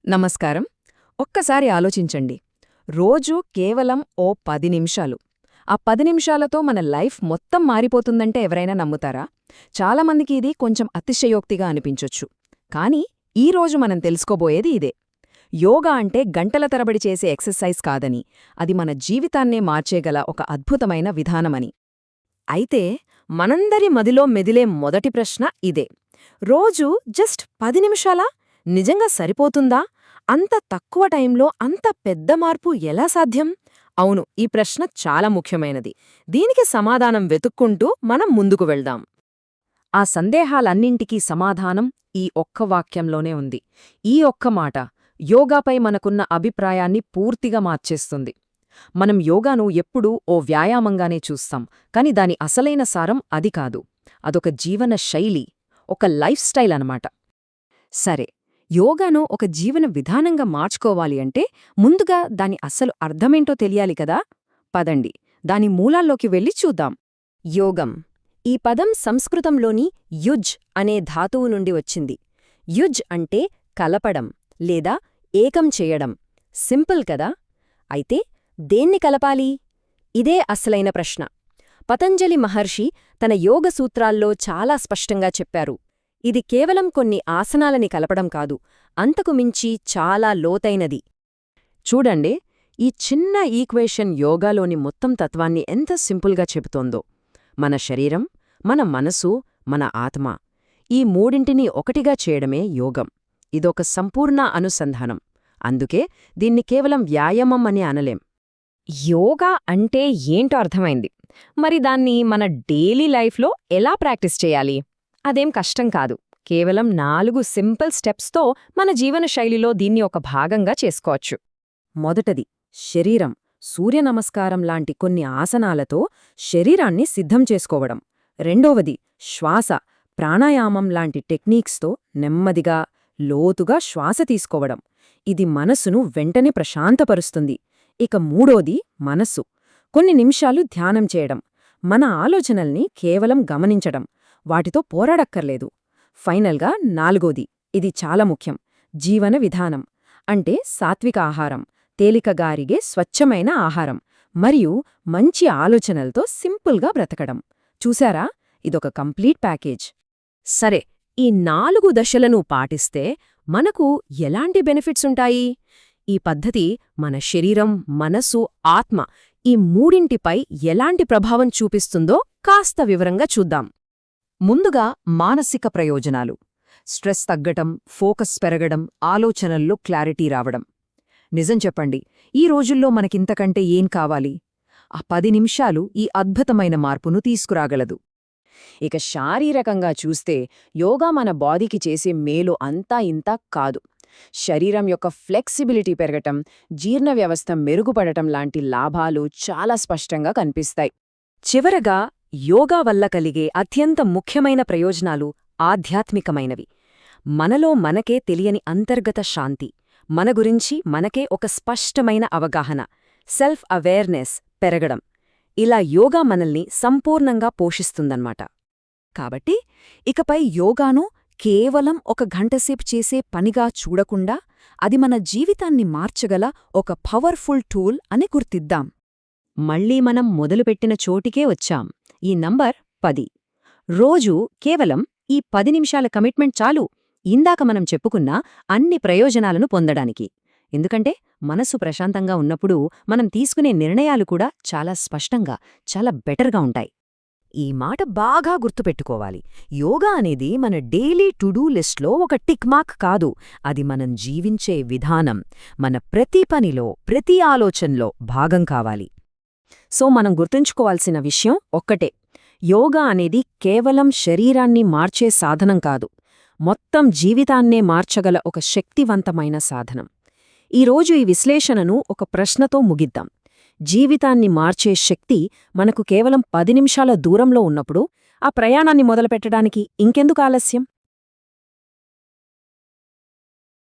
నమస్కారం. ఒక్కసారి ఆలోచించండి. రోజూ కేవలం ఓ 10 నిమిషాలు. ఆ 10 నిమిషాలతో మన లైఫ్ మొత్తం మారిపోతుందంటే ఎవరైనా నమ్ముతారా? చాలామందికి ఇది కొంచెం అతిశయోక్తిగా అనిపించొచ్చు. కానీ ఈరోజు మనం తెలుసుకోబోయేది ఇదే. యోగా అంటే గంటల తరబడి చేసే ఎక్సర్సైజ్ కాదని, అది మన జీవితాన్నే మార్చేగల ఒక అద్భుతమైన విధానమని. అయితే మనందరి మదిలో మెదిలే మొదటి ప్రశ్న ఇదే. రోజూ జస్ట్ 10 నిమిషాలా? నిజంగా సరిపోతుందా? అంత తక్కువ టైంలో అంత పెద్ద మార్పు ఎలా సాధ్యం? అవును, ఈ ప్రశ్న చాలా ముఖ్యమైనది. దీనికి సమాధానం వెతుక్కుంటూ మనం ముందుకు వెళ్దాం. ఆ సందేహాలన్నింటికీ సమాధానం ఈ ఒక్క వాక్యంలోనే ఉంది. ఈ ఒక్క మాట యోగాపై మనకున్న అభిప్రాయాన్ని పూర్తిగా మార్చేస్తుంది. మనం యోగాను ఎప్పుడూ ఓ వ్యాయామంగానే చూస్తాం, కాని దాని అసలైన సారం అది కాదు. అదొక జీవన శైలి, ఒక లైఫ్ స్టైల్ అనమాట. సరే, యోగాను ఒక జీవన విధానంగా మార్చుకోవాలి అంటే ముందుగా దాని అస్సలు అర్థమేంటో తెలియాలి కదా. పదండి, దాని మూలాల్లోకి వెళ్ళి చూద్దాం. యోగం ఈ పదం సంస్కృతంలోని యుజ్ అనే ధాతువు నుండి వచ్చింది. యుజ్ అంటే కలపడం లేదా ఏకం చేయడం. సింపుల్ కదా. అయితే దేన్ని కలపాలి? ఇదే అసలైన ప్రశ్న. పతంజలి మహర్షి తన యోగ సూత్రాల్లో చాలా స్పష్టంగా చెప్పారు. ఇది కేవలం కొన్ని ఆసనాలని కలపడం కాదు, అంతకు మించి చాలా లోతైనది. చూడండి, ఈ చిన్న ఈక్వేషన్ యోగాలోని మొత్తం తత్వాన్ని ఎంత సింపుల్గా చెబుతోందో. మన శరీరం, మన మనసు, మన ఆత్మ, ఈ మూడింటినీ ఒకటిగా చేయడమే యోగం. ఇదొక సంపూర్ణ అనుసంధానం. అందుకే దీన్ని కేవలం వ్యాయామం అని అనలేం. యోగా అంటే ఏంటో అర్థమైంది. మరి దాన్ని మన డైలీ లైఫ్లో ఎలా ప్రాక్టీస్ చేయాలి? అదేం కష్టం కాదు. కేవలం 4 సింపుల్ స్టెప్స్తో మన జీవన శైలిలో దీన్ని ఒక భాగంగా చేసుకోవచ్చు. మొదటది శరీరం. సూర్యనమస్కారం లాంటి కొన్ని ఆసనాలతో శరీరాన్ని సిద్ధం చేసుకోవడం. రెండోవది శ్వాస. ప్రాణాయామం లాంటి టెక్నిక్స్తో నెమ్మదిగా, లోతుగా శ్వాస తీసుకోవడం. ఇది మనసును వెంటనే ప్రశాంతపరుస్తుంది. ఇక మూడోది మనస్సు. కొన్ని నిమిషాలు ధ్యానం చేయడం. మన ఆలోచనల్ని కేవలం గమనించడం, వాటితో పోరాడక్కర్లేదు. ఫైనల్గా నాలుగోది, ఇది చాలా ముఖ్యం, జీవన విధానం. అంటే సాత్విక ఆహారం, తేలికగారిగే స్వచ్ఛమైన ఆహారం, మరియు మంచి ఆలోచనలతో సింపుల్గా బ్రతకడం. చూశారా, ఇదొక కంప్లీట్ ప్యాకేజ్. సరే, ఈ 4 దశలను పాటిస్తే మనకు ఎలాంటి బెనిఫిట్స్ ఉంటాయి? ఈ పద్ధతి మన శరీరం, మనసు, ఆత్మ ఈ మూడింటిపై ఎలాంటి ప్రభావం చూపిస్తుందో కాస్త వివరంగా చూద్దాం. ముందుగా మానసిక ప్రయోజనాలు. స్ట్రెస్ తగ్గటం, ఫోకస్ పెరగడం, ఆలోచనల్లో క్లారిటీ రావడం. నిజం చెప్పండి, ఈ రోజుల్లో మనకింతకంటే ఏం కావాలి? ఆ 10 నిమిషాలు ఈ అద్భుతమైన మార్పును తీసుకురాగలదు. ఇక శారీరకంగా చూస్తే యోగా మన బాడీకి చేసే మేలు అంతా ఇంతా కాదు. శరీరం యొక్క ఫ్లెక్సిబిలిటీ పెరగటం, జీర్ణ వ్యవస్థ మెరుగుపడటం లాంటి లాభాలు చాలా స్పష్టంగా కనిపిస్తాయి. చివరగా యోగా వల్ల కలిగే అత్యంత ముఖ్యమైన ప్రయోజనాలు ఆధ్యాత్మికమైనవి. మనలో మనకే తెలియని అంతర్గత శాంతి, మన గురించి మనకే ఒక స్పష్టమైన అవగాహన, సెల్ఫ్ అవేర్నెస్ పెరగడం. ఇలా యోగా మనల్ని సంపూర్ణంగా పోషిస్తుందన్నమాట. కాబట్టి ఇకపై యోగాను కేవలం ఒక గంటసేపు చేసే పనిగా చూడకుండా అది మన జీవితాన్ని మార్చగల ఒక పవర్ఫుల్ టూల్ అని గుర్తిద్దాం. మళ్లీ మనం మొదలుపెట్టిన చోటికే వచ్చాం. ఈ నంబర్ 10. రోజూ కేవలం ఈ 10 నిమిషాల కమిట్మెంట్ చాలు, ఇందాక మనం చెప్పుకున్న అన్ని ప్రయోజనాలను పొందడానికి. ఎందుకంటే మనసు ప్రశాంతంగా ఉన్నప్పుడు మనం తీసుకునే నిర్ణయాలు కూడా చాలా స్పష్టంగా, చాలా బెటర్గా ఉంటాయి. ఈ మాట బాగా గుర్తుపెట్టుకోవాలి. యోగా అనేది మన డైలీ టు డూ లిస్ట్లో ఒక టిక్ మార్క్ కాదు. అది మనం జీవించే విధానం, మన ప్రతి పనిలో, ప్రతి ఆలోచనలో భాగం కావాలి. సో మనం గుర్తుంచుకోవాల్సిన విషయం ఒక్కటే. యోగా అనేది కేవలం శరీరాన్ని మార్చే సాధనం కాదు, మొత్తం జీవితాన్నే మార్చగల ఒక శక్తివంతమైన సాధనం. ఈరోజు ఈ విశ్లేషణను ఒక ప్రశ్నతో ముగిద్దాం. జీవితాన్ని మార్చే శక్తి మనకు కేవలం 10 నిమిషాల దూరంలో ఉన్నప్పుడు ఆ ప్రయాణాన్ని మొదలుపెట్టడానికి ఇంకెందుకు ఆలస్యం?